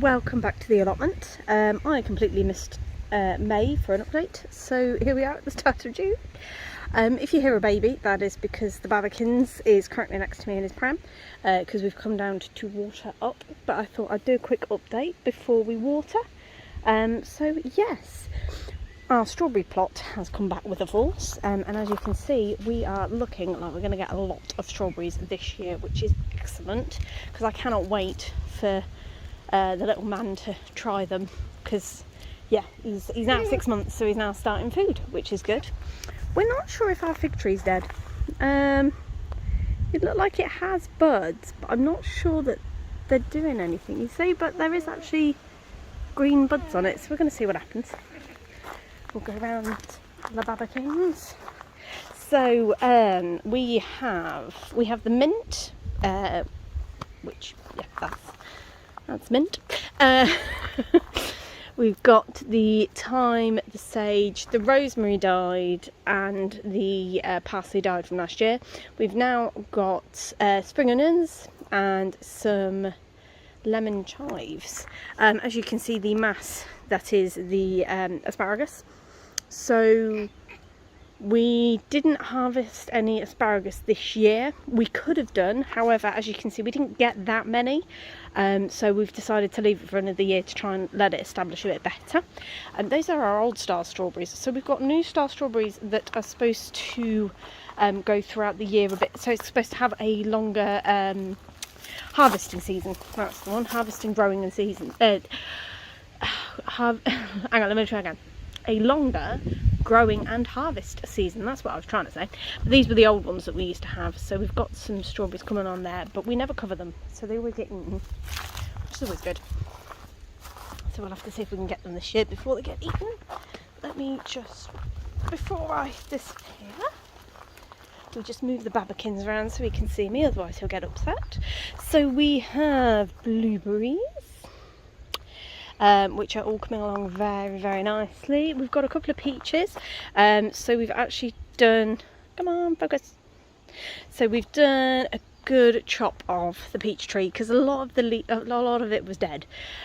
welcome back to the allotment. I completely missed May for an update, so here we are at the start of June. If you hear a baby, that is because the Babakins is currently next to me in his pram, because we've come down to water up, but I thought I'd do a quick update before we water. So yes, our strawberry plot has come back with a force, and as you can see, we are looking like we're going to get a lot of strawberries this year, which is excellent, because I cannot wait for the little man to try them, because yeah, he's now 6 months, so he's now starting food, which is good. We're not sure if our fig tree's dead. It looked like it has buds, but I'm not sure that they're doing anything, you see, but there is actually green buds on it, so we're going to see what happens. We'll go around the Babakins. So we have the mint, which yeah, that's mint. We've got the thyme, the sage, the rosemary died, and the parsley died from last year. We've now got spring onions and some lemon chives. As you can see, the mass, that is the asparagus. So we didn't harvest any asparagus this year. We could have done, however, as you can see, we didn't get that many. So we've decided to leave it for another year to try and let it establish a bit better. And those are our old star strawberries. So we've got new star strawberries that are supposed to go throughout the year a bit. So it's supposed to have a longer harvesting season. That's the one, harvesting, growing and season. Hang on, let me try again. A longer growing and harvest season, that's what I was trying to say. But these were the old ones that we used to have, so we've got some strawberries coming on there, but we never cover them, so they always get eaten, which is always good. So we'll have to see if we can get them this year before they get eaten. Let me just, before I disappear, we'll just move the Babakins around so he can see me, otherwise he'll get upset. So we have blueberries, which are all coming along very, very nicely. We've got a couple of peaches, so we've actually done, come on, focus. So we've done a good chop of the peach tree, because a lot of it was dead,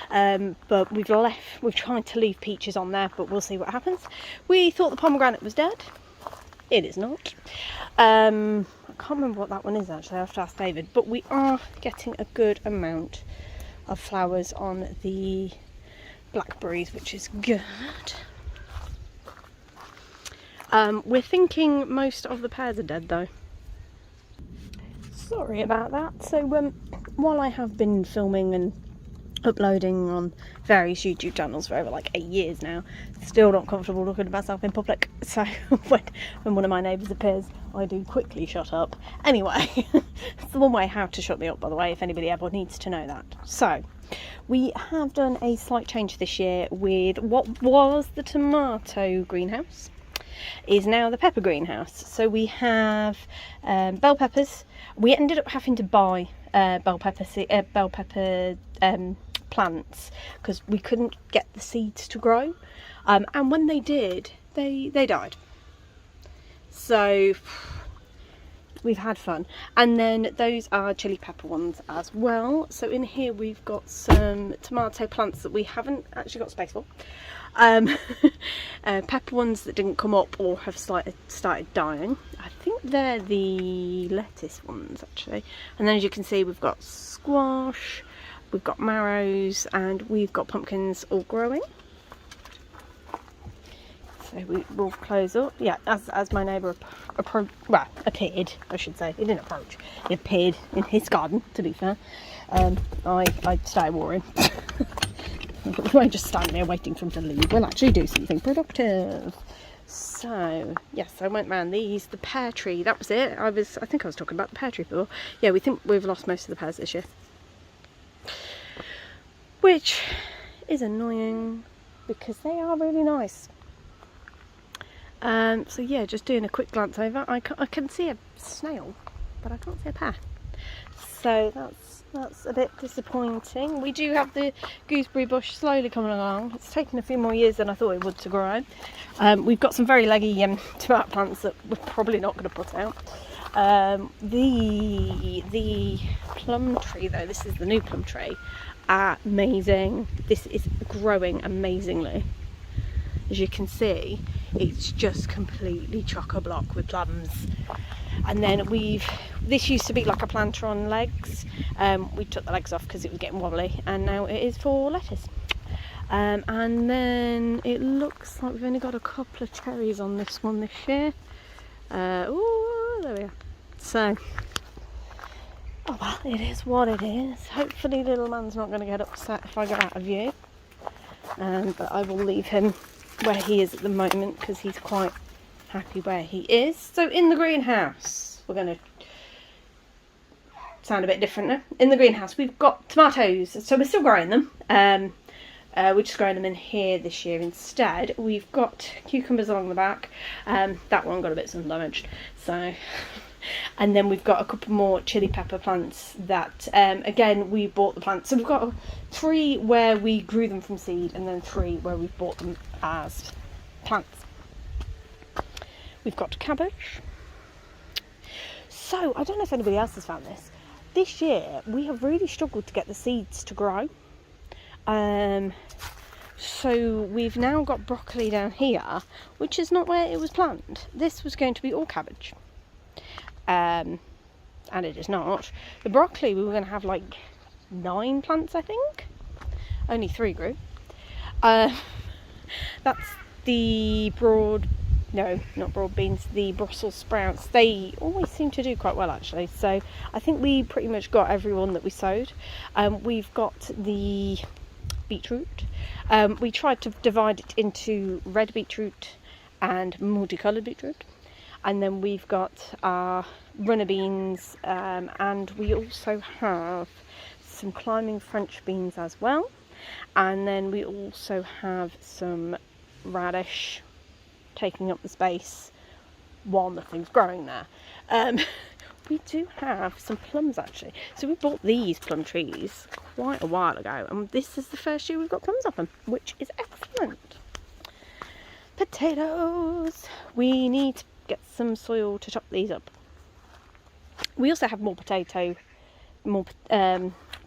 but we've tried to leave peaches on there, but we'll see what happens. We thought the pomegranate was dead. It is not. I can't remember what that one is actually, I have to ask David, but we are getting a good amount of flowers on the blackberries, which is good. We're thinking most of the pears are dead though. Sorry about that. So while I have been filming and uploading on various YouTube channels for over like 8 years now, still not comfortable looking at myself in public, so when one of my neighbours appears, I do quickly shut up. Anyway, it's the one way how to shut me up, by the way, if anybody ever needs to know that. So we have done a slight change this year with what was the tomato greenhouse is now the pepper greenhouse. So we have bell peppers. We ended up having to buy bell pepper plants because we couldn't get the seeds to grow, and when they did, they died. So we've had fun. And then those are chili pepper ones as well. So in here we've got some tomato plants that we haven't actually got space for. Pepper ones that didn't come up or have started dying. I think they're the lettuce ones actually. And then as you can see, we've got squash, we've got marrows, and we've got pumpkins all growing. So we will close up. Yeah, as my neighbour appeared, I should say. He didn't approach. He appeared in his garden, to be fair. I started worrying. We won't just stand there waiting for him to leave. We'll actually do something productive. So yes, I went round these. The pear tree, that was it. I think I was talking about the pear tree before. Yeah, we think we've lost most of the pears this year, which is annoying because they are really nice. So yeah, just doing a quick glance over, I can see a snail, but I can't see a pear. So that's a bit disappointing. We do have the gooseberry bush slowly coming along. It's taken a few more years than I thought it would to grow. We've got some very leggy tomato plants that we're probably not going to put out. The plum tree though, this is the new plum tree, amazing. This is growing amazingly. As you can see, it's just completely chock-a-block with plums. And then this used to be like a planter on legs. We took the legs off because it was getting wobbly, and now it is for lettuce. And then it looks like we've only got a couple of cherries on this one this year. Oh, there we are. So, oh well, it is what it is. Hopefully little man's not going to get upset if I go out of view. But I will leave him where he is at the moment because he's quite happy where he is. So in the greenhouse, we're going to sound a bit different now. In the greenhouse, we've got tomatoes. So we're still growing them. We're just growing them in here this year instead. We've got cucumbers along the back. That one got a bit sun damaged. So, and then we've got a couple more chili pepper plants that, again, we bought the plants. So we've got 3 where we grew them from seed, and then 3 where we bought them as plants. We've got cabbage. So I don't know if anybody else has found this. This year we have really struggled to get the seeds to grow. So we've now got broccoli down here, which is not where it was planned. This was going to be all cabbage. And it is not. The broccoli, we were going to have like 9 plants, I think. Only 3 grew. That's the not broad beans, the Brussels sprouts. They always seem to do quite well actually. So I think we pretty much got everyone that we sowed. We've got the beetroot. We tried to divide it into red beetroot and multicoloured beetroot. And then we've got our runner beans, and we also have some climbing French beans as well. And then we also have some radish taking up the space while nothing's growing there. We do have some plums actually. So we bought these plum trees quite a while ago, and this is the first year we've got plums off them, which is excellent. Potatoes. We need to get some soil to chop these up. We also have more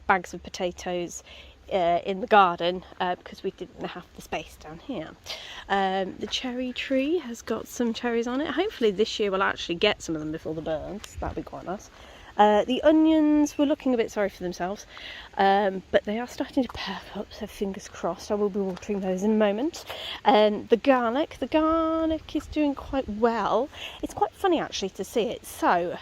bags of potatoes in the garden because we didn't have the space down here. The cherry tree has got some cherries on it. Hopefully this year we'll actually get some of them before the birds. That'd be quite nice. The onions were looking a bit sorry for themselves, but they are starting to perk up, so fingers crossed. I will be watering those in a moment. The garlic is doing quite well. It's quite funny actually to see it. So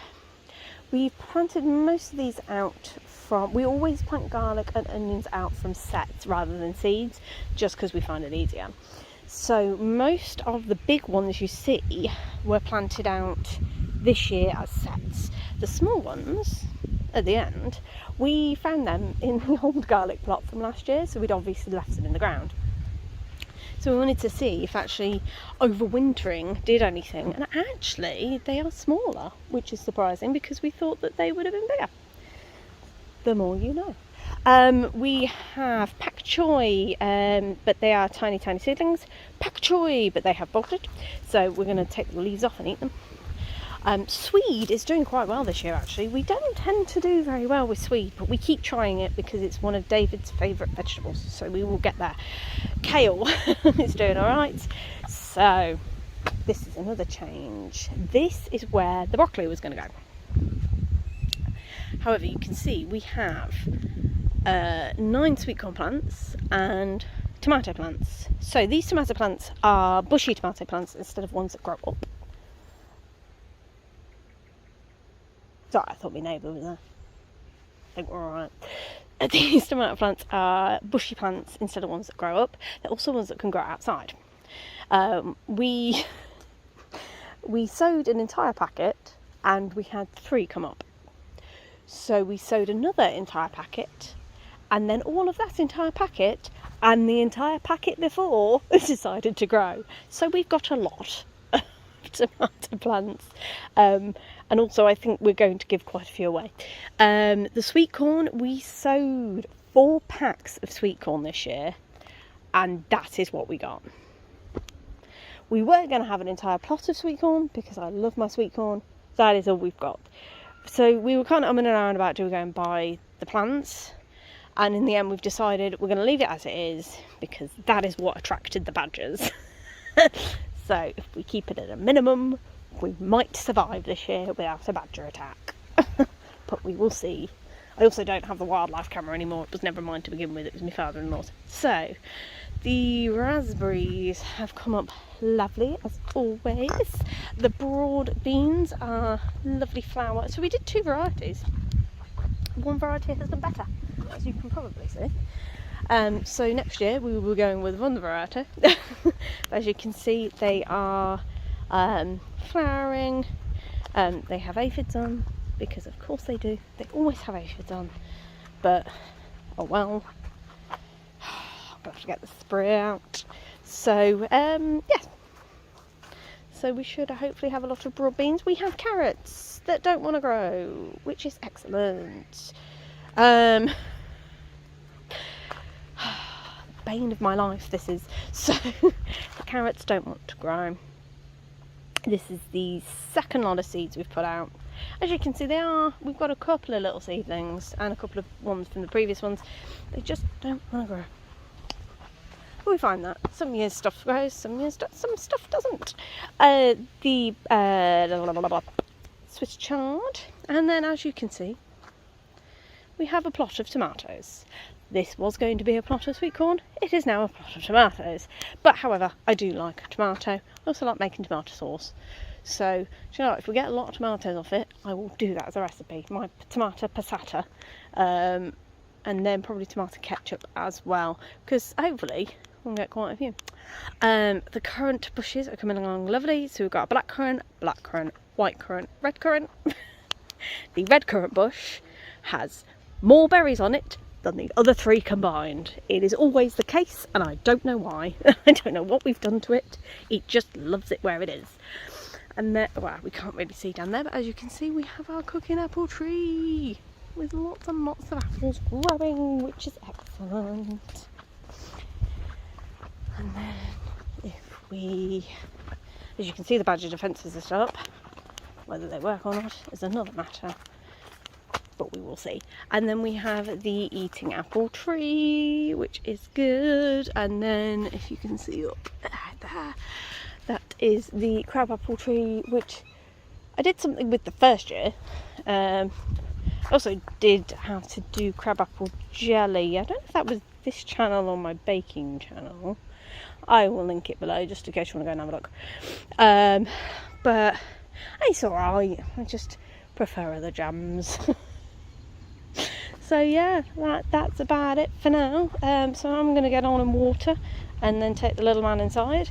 we've planted most of these out from, we always plant garlic and onions out from sets rather than seeds, just because we find it easier. So most of the big ones you see were planted out this year as sets. The small ones at the end, we found them in the old garlic plot from last year, so we'd obviously left them in the ground. So we wanted to see if actually overwintering did anything, and actually they are smaller, which is surprising because we thought that they would have been bigger. The more you know. We have pak choi, but they are tiny seedlings. Pak choi, but they have bolted, so we're going to take the leaves off and eat them. Swede is doing quite well this year actually. We don't tend to do very well with swede, but we keep trying it because it's one of David's favourite vegetables, so we will get there. Kale is doing alright. So this is another change. This is where the broccoli was going to go. However, you can see we have 9 sweet corn plants and tomato plants. So these tomato plants are bushy tomato plants instead of ones that grow up. Sorry, I thought my neighbour was there. I think we're alright. These tomato plants are bushy plants instead of ones that grow up. They're also ones that can grow outside. We sowed an entire packet and we had 3 come up. So we sowed another entire packet, and then all of that entire packet and the entire packet before decided to grow. So we've got a lot of tomato plants, and also I think we're going to give quite a few away. The sweet corn, we sowed 4 packs of sweet corn this year, and that is what we got. We were going to have an entire plot of sweet corn because I love my sweet corn, That is all we've got. So we were kind of umming and around about, do we go and buy the plants? And in the end we've decided we're going to leave it as it is, because that is what attracted the badgers. So if we keep it at a minimum, we might survive this year without a badger attack. But we will see. I also don't have the wildlife camera anymore. It was never mine to begin with, it was my father-in-law's. So the raspberries have come up lovely as always. The broad beans are lovely flower. So we did 2 varieties. One variety has done better, as you can probably see. So next year we will be going with one variety. As you can see, they are flowering. They have aphids on, because of course they do. They always have aphids on. But oh well. I'll have to get the spray out. So yeah. So we should hopefully have a lot of broad beans. We have carrots that don't want to grow, which is excellent. Bane of my life this is. So the carrots don't want to grow. This is the second lot of seeds we've put out. As you can see, we've got a couple of little seedlings and a couple of ones from the previous ones. They just don't want to grow. We find that some years stuff grows, some years some stuff doesn't. The Swiss chard, and then as you can see, we have a plot of tomatoes. This was going to be a plot of sweet corn. It is now a plot of tomatoes. But however, I do like a tomato. I also like making tomato sauce. So, do you know, if we get a lot of tomatoes off it, I will do that as a recipe. My tomato passata. And then probably tomato ketchup as well. Because hopefully we'll get quite a few. The currant bushes are coming along lovely. So we've got a black currant, white currant, red currant. The red currant bush has more berries on it than the other 3 combined. It is always the case, and I don't know why. I don't know what we've done to it. It just loves it where it is. And there, well, we can't really see down there, but as you can see, we have our cooking apple tree with lots and lots of apples growing, which is excellent. And then if we, as you can see, the badger defences are still up. Whether they work or not is another matter, but we will see. And then we have the eating apple tree, which is good. And then if you can see up there, that is the crab apple tree, which I did something with the first year. Also did how to do crab apple jelly. I don't know if that was this channel or my baking channel. I will link it below just in case you want to go and have a look. But it's alright. I just prefer other jams. So yeah, that's about it for now. So I'm going to get on and water and then take the little man inside.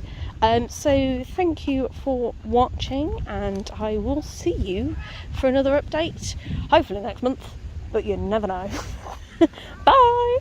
So thank you for watching, and I will see you for another update, hopefully next month, but you never know. Bye!